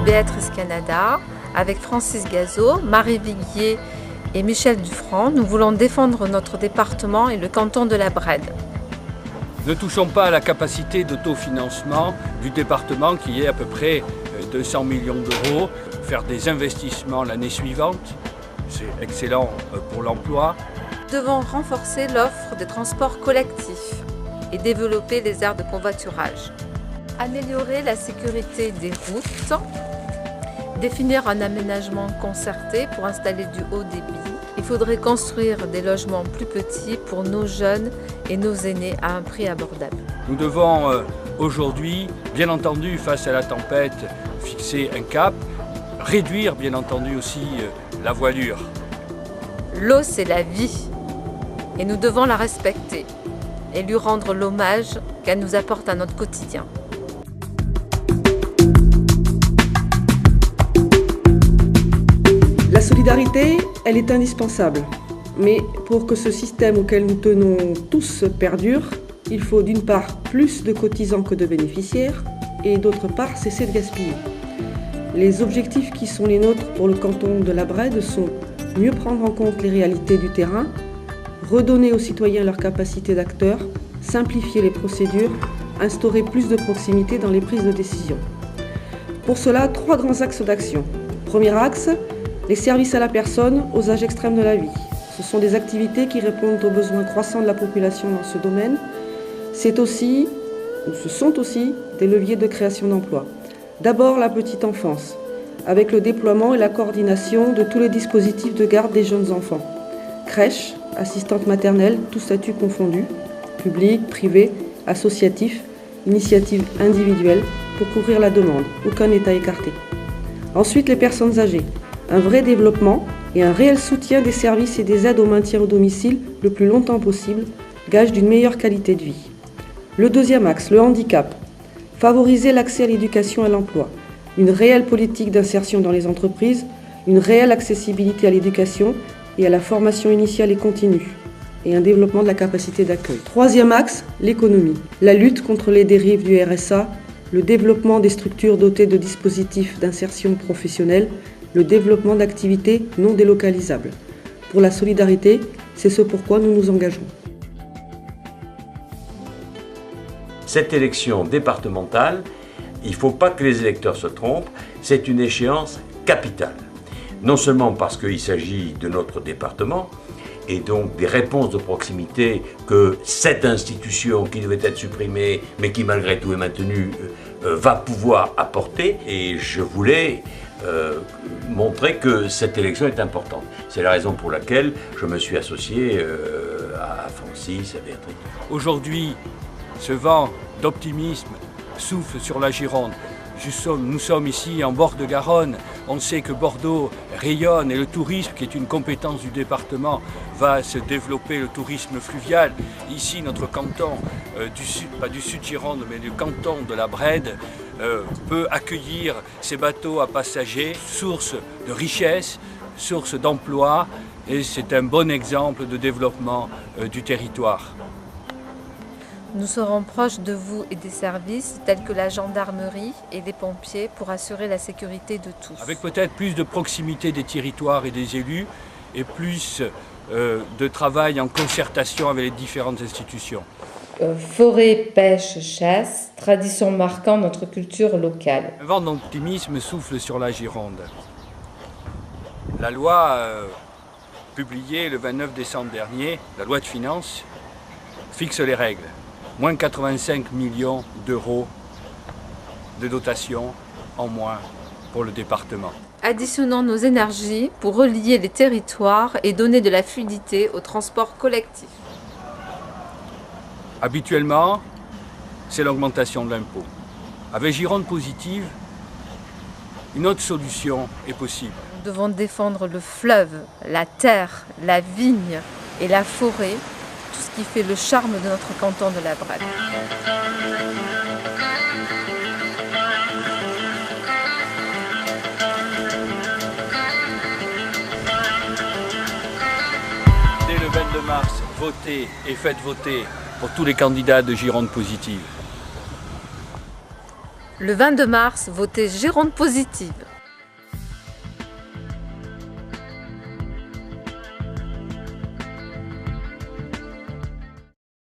Béatrice Canada, avec Francis Gazot, Marie Viguier et Michel Dufranc, nous voulons défendre notre département et le canton de la Brède. Ne touchons pas à la capacité d'autofinancement du département qui est à peu près 200 millions d'euros. Faire des investissements l'année suivante, c'est excellent pour l'emploi. Nous devons renforcer l'offre de transports collectifs et développer les aires de covoiturage. Améliorer la sécurité des routes. Définir un aménagement concerté pour installer du haut débit. Il faudrait construire des logements plus petits pour nos jeunes et nos aînés à un prix abordable. Nous devons aujourd'hui, bien entendu, face à la tempête, fixer un cap, réduire bien entendu aussi la voilure. L'eau, c'est la vie et nous devons la respecter et lui rendre l'hommage qu'elle nous apporte à notre quotidien. La solidarité, elle est indispensable. Mais pour que ce système auquel nous tenons tous perdure, il faut d'une part plus de cotisants que de bénéficiaires et d'autre part cesser de gaspiller. Les objectifs qui sont les nôtres pour le canton de la Brède sont mieux prendre en compte les réalités du terrain, redonner aux citoyens leur capacité d'acteur, simplifier les procédures, instaurer plus de proximité dans les prises de décision. Pour cela, 3 grands axes d'action. Premier axe, les services à la personne aux âges extrêmes de la vie. Ce sont des activités qui répondent aux besoins croissants de la population dans ce domaine. Ce sont aussi des leviers de création d'emplois. D'abord la petite enfance, avec le déploiement et la coordination de tous les dispositifs de garde des jeunes enfants. Crèche, assistante maternelle, tous statuts confondus, public, privé, associatif, initiative individuelle pour couvrir la demande, aucun État écarté. Ensuite les personnes âgées. Un vrai développement et un réel soutien des services et des aides au maintien au domicile le plus longtemps possible, gage d'une meilleure qualité de vie. Le deuxième axe, le handicap. Favoriser l'accès à l'éducation et à l'emploi. Une réelle politique d'insertion dans les entreprises, une réelle accessibilité à l'éducation et à la formation initiale et continue, et un développement de la capacité d'accueil. Troisième axe, l'économie. La lutte contre les dérives du RSA, le développement des structures dotées de dispositifs d'insertion professionnelle, le développement d'activités non délocalisables. Pour la solidarité, c'est ce pourquoi nous nous engageons. Cette élection départementale, il ne faut pas que les électeurs se trompent, c'est une échéance capitale. Non seulement parce qu'il s'agit de notre département, et donc des réponses de proximité que cette institution qui devait être supprimée, mais qui malgré tout est maintenue, va pouvoir apporter. Et je voulais montrer que cette élection est importante. C'est la raison pour laquelle je me suis associé à Francis, à Béatrice. Aujourd'hui, ce vent d'optimisme souffle sur la Gironde. Nous sommes ici en bord de Garonne. On sait que Bordeaux rayonne et le tourisme, qui est une compétence du département, va se développer, le tourisme fluvial. Ici, notre canton du sud, pas du sud Gironde, mais du canton de la Brède, peut accueillir ces bateaux à passagers, source de richesse, source d'emploi, et c'est un bon exemple de développement du territoire. Nous serons proches de vous et des services tels que la gendarmerie et des pompiers pour assurer la sécurité de tous. Avec peut-être plus de proximité des territoires et des élus et plus de travail en concertation avec les différentes institutions. Forêt, pêche, chasse, tradition marquant notre culture locale. Un vent d'optimisme souffle sur la Gironde. La loi publiée le 29 décembre dernier, la loi de finances, fixe les règles. Moins 85 millions d'euros de dotation en moins pour le département. Additionnons nos énergies pour relier les territoires et donner de la fluidité au transport collectif. Habituellement, c'est l'augmentation de l'impôt. Avec Gironde positive, une autre solution est possible. Nous devons défendre le fleuve, la terre, la vigne et la forêt, tout ce qui fait le charme de notre canton de la Bresse. Dès le 22 mars, votez et faites voter pour tous les candidats de Gironde positive. Le 22 mars, votez Gironde positive.